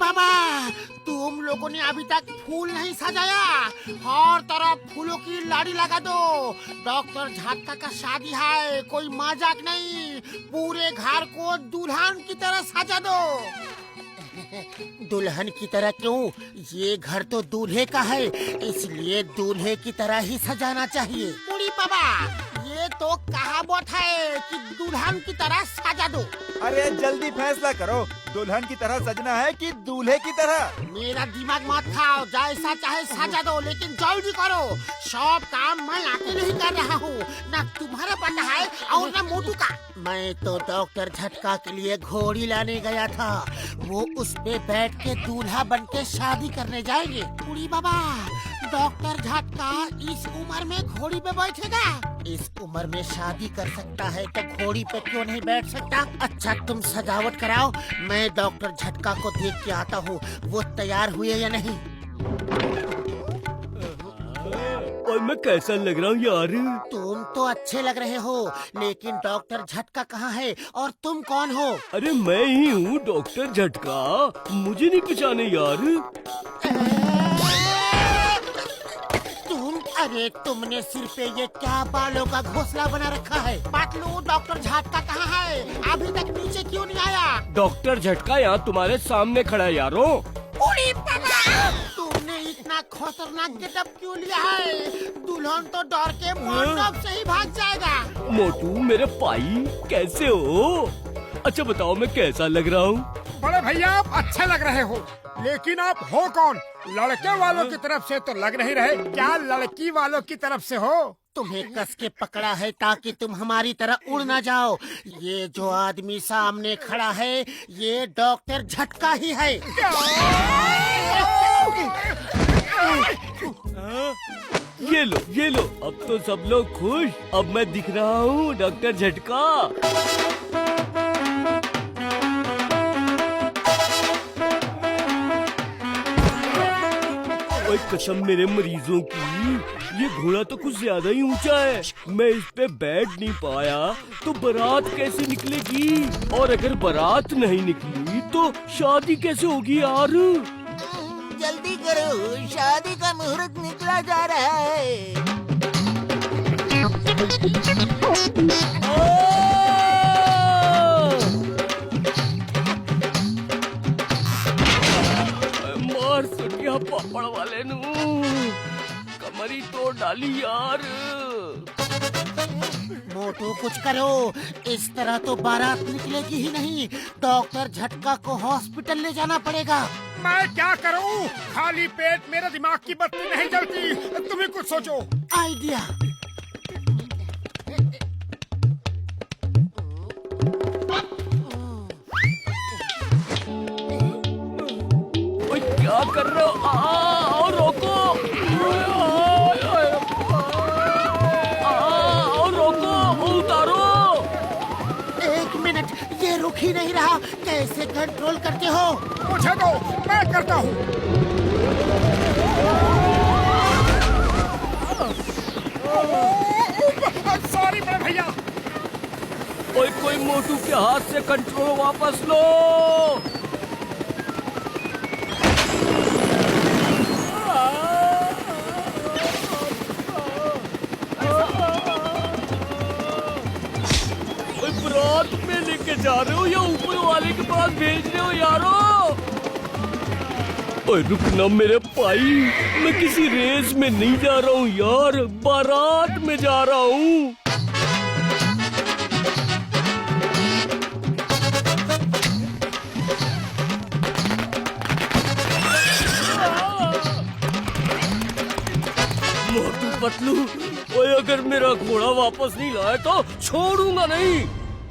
बाबा, तुम लोगों ने अभी तक फूल नहीं सजाया। हर तरफ फूलों की लाड़ी लगा दो। डॉक्टर झटका का शादी है, कोई मजाक नहीं। पूरे घर को दुल्हन की तरह सजा दो। दुल्हन की तरह क्यों? ये घर तो दूल्हे का है, इसलिए दूल्हे की तरह ही सजाना चाहिए। बूढ़ी बाबा, ये तो कहावत है कि दुल्हन की तरह सजा दो। अरे जल्दी फैसला करो, दुल्हन की तरह सजना है कि दूल्हे की तरह? मेरा दिमाग मत खाओ, जैसा चाहे सजा दो, लेकिन जल्दी करो। सब काम मैं अकेले ही कर रहा हूँ, न तुम्हारा पता है और न मोटू का। मैं तो डॉक्टर झटका के लिए घोड़ी लाने गया था। वो उस पे बैठ के दूल्हा बन के शादी करने जाएंगे। बूढ़ी बाबा, डॉक्टर झटका इस उम्र में घोड़ी पे बैठेगा? इस उम्र में शादी कर सकता है तो घोड़ी पे क्यों नहीं बैठ सकता? अच्छा, तुम सजावट कराओ, मैं डॉक्टर झटका को देख के आता हूँ वो तैयार हुए या नहीं। और मैं कैसा लग रहा हूँ यार? तुम तो अच्छे लग रहे हो, लेकिन डॉक्टर झटका कहाँ है और तुम कौन हो? अरे मैं ही हूँ डॉक्टर झटका, मुझे नहीं पहचाने यार। अरे तुमने सिर पे ये क्या बालों का घोंसला बना रखा है? पतलू, डॉक्टर झटका कहाँ है? अभी तक नीचे क्यों नहीं आया? डॉक्टर झटका यहाँ तुम्हारे सामने खड़ा है यारो। तुमने इतना खतरनाक गेटअप क्यों लिया है? दुल्हन तो डर के मंडप से ही भाग जाएगा। मोटू मेरे भाई, कैसे हो? अच्छा बताओ मैं कैसा लग रहा हूँ? बड़े भैया, आप अच्छे लग रहे हो, लेकिन आप हो कौन? लड़के वालों की तरफ से तो लग नहीं रहे, क्या लड़की वालों की तरफ से हो? तुम्हें कस के पकड़ा है ताकि तुम हमारी तरह उड़ ना जाओ। ये जो आदमी सामने खड़ा है, ये डॉक्टर झटका ही है। ये लो, अब तो सब लोग खुश। अब मैं दिख रहा हूँ डॉक्टर झटका। ओए कसम मेरे मरीजों की, ये घोड़ा तो कुछ ज्यादा ही ऊंचा है। मैं इस पे बैठ नहीं पाया तो बारात कैसे निकलेगी? और अगर बारात नहीं निकली तो शादी कैसे होगी यार? जल्दी करो, शादी का मुहूर्त निकला जा रहा है। मार सुनिया पापड़ वाले नू, कमरी तोड़ डाली यार। मोटू कुछ करो, इस तरह तो बारात निकलेगी ही नहीं। डॉक्टर झटका को हॉस्पिटल ले जाना पड़ेगा। मैं क्या करूं? खाली पेट मेरे दिमाग की बत्ती नहीं जलती। तुम ही कुछ सोचो। आइडिया। ओए क्या कर रहे हो? और रोको, उतारो। एक मिनट, ये रुक ही नहीं रहा। कैसे कंट्रोल करते हो? मुझे दो, मैं करता हूँ। सॉरी बड़े भैया। कोई मोटू के हाथ से कंट्रोल वापस लो। बारात में लेके जा रहे हो या ऊपर वाले के पास भेज रहे हो यारो? ओए रुकना मेरे भाई, मैं किसी रेस में नहीं जा रहा हूँ यार, बारात में जा रहा हूँ। मोटू पतलू, ओए अगर मेरा घोड़ा वापस नहीं लाया तो छोड़ूंगा नहीं।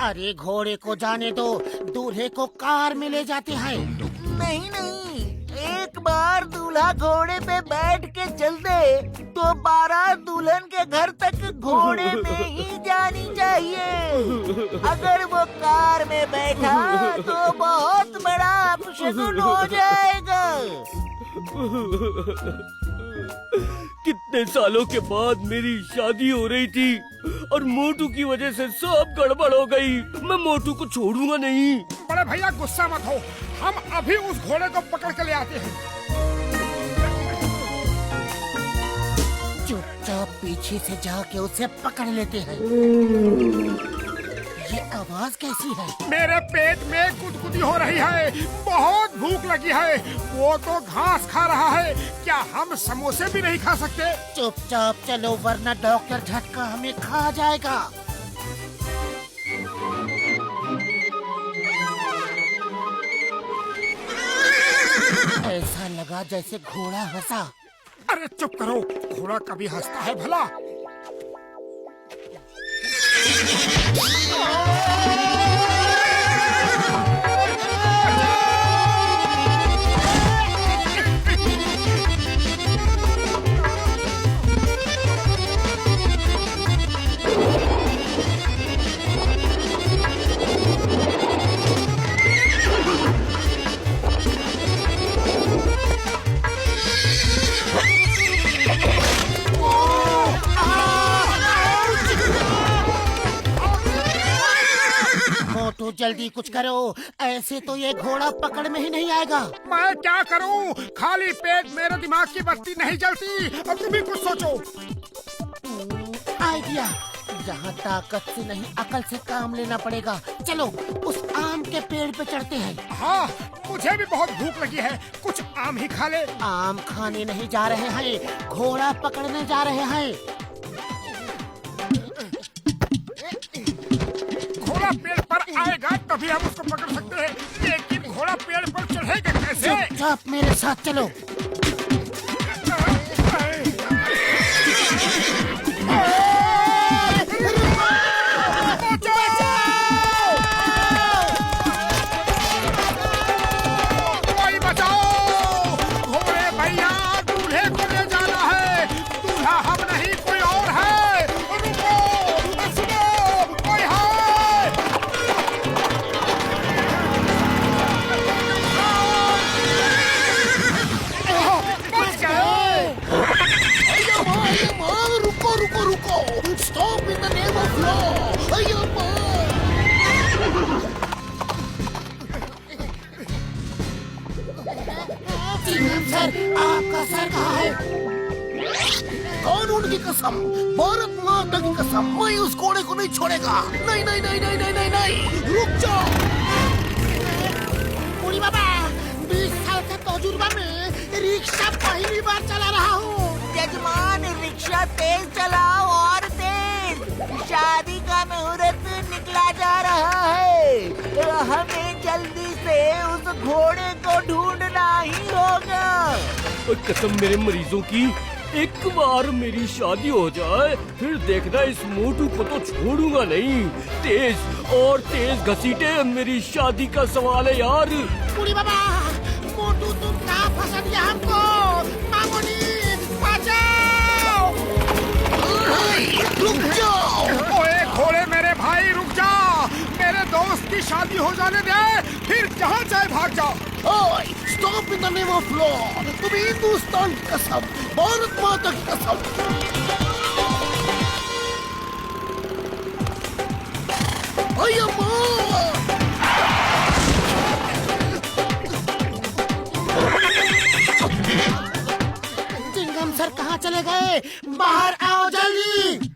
अरे घोड़े को जाने दो, दूल्हे को कार में ले जाते हैं। नहीं नहीं, एक बार दूल्हा घोड़े पे बैठ के चल दे तो बारात दुल्हन के घर तक घोड़े में ही जानी चाहिए। अगर वो कार में बैठा तो बहुत बड़ा अपशगुन हो जाएगा। कितने सालों के बाद मेरी शादी हो रही थी और मोटू की वजह से सब गड़बड़ हो गई। मैं मोटू को छोड़ूंगा नहीं। बड़े भैया गुस्सा मत हो, हम अभी उस घोड़े को पकड़ के ले आते हैं। चुपचाप पीछे से जाके उसे पकड़ लेते हैं। ये आवाज कैसी है? मेरे पेट में गुदगुदी हो रही है, बहुत भूख लगी है। वो तो घास खा रहा है, क्या हम समोसे भी नहीं खा सकते? चुपचाप चलो वरना डॉक्टर झटका हमें खा जाएगा। ऐसा लगा जैसे घोड़ा हंसा। अरे चुप करो, घोड़ा कभी हंसता है भला? मोटू जल्दी कुछ करो, ऐसे तो ये घोड़ा पकड़ में ही नहीं आएगा। मैं क्या करूं? खाली पेट मेरे दिमाग की बत्ती नहीं जलती। अब तुम भी कुछ सोचो। आइडिया, जहाँ ताकत से नहीं अकल से काम लेना पड़ेगा। चलो उस आम के पेड़ पे चढ़ते हैं। हाँ, मुझे भी बहुत भूख लगी है, कुछ आम ही खा ले। आम खाने नहीं जा रहे हैं, घोड़ा पकड़ने जा रहे हैं। घोड़ा पेड़ पर आएगा तभी हम उसको पकड़ सकते हैं, लेकिन घोड़ा पेड़ पर चढ़ेगा कैसे? चुपचाप मेरे साथ चलो। कोई बचाओ! घोड़े भैया, दूल्हे को ले जाना है। दूल्हा हम नहीं कोई और है। रुको, सुनो, कोई है? बच गए। रुको रुको रुको, stop in the name of law. Sir, आपका सर कहाँ है? कानून की कसम, भारत माता की कसम, मैं उस घोड़े को नहीं छोड़ेगा। नहीं नहीं नहीं नहीं नहीं नहीं नहीं, रुक जाओ। बूढ़ी बाबा, 20 साल का तजुर्बा में रिक्शा पहली बार चला रहा हूँ। जजमान, रिक्शा तेज चलाओ और तेज। शादी का मुहूर्त निकला जा रहा है। हमें जल्दी से उस घोड़े को ढूंढना ही होगा। और कसम मेरे मरीजों की, एक बार मेरी शादी हो जाए फिर देखना इस मोटू को तो छोड़ूंगा नहीं। तेज और तेज घसीटे मेरी शादी का सवाल है यार। बूढ़ी बाबा, मोटू तुम कहाँ फंसा दिया हमको? मामूली, बचाओ! रुक जाओ। ओए घोड़े मेरे भाई, रुक जा। मेरे दोस्त की शादी हो जाने दे, फिर जहाँ चाहे भाग जाओ। ओए, stop in the name of law. तुम हिंदुस्तान की कसम, भारत माता की कसम। चिंगम सर कहाँ चले गए? बाहर आओ जल्दी।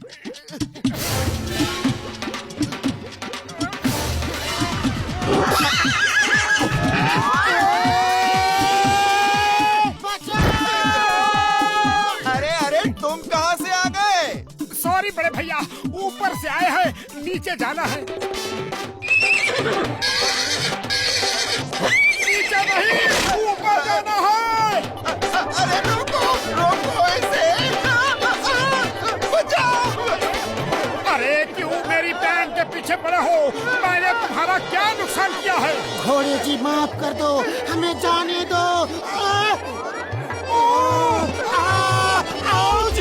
अरे अरे तुम कहाँ से आ गए? सॉरी बड़े भैया, ऊपर से आए हैं, नीचे जाना है। नीचे नहीं, ऊपर जाना है। अरे रोको रोको, ऐसे बचाओ। अरे क्यों मेरी बहन के पीछे पड़े हो? मैंने तुम्हारा क्या नुकसान किया है? घोड़े जी माफ कर दो, हमें जाने दो। आउच!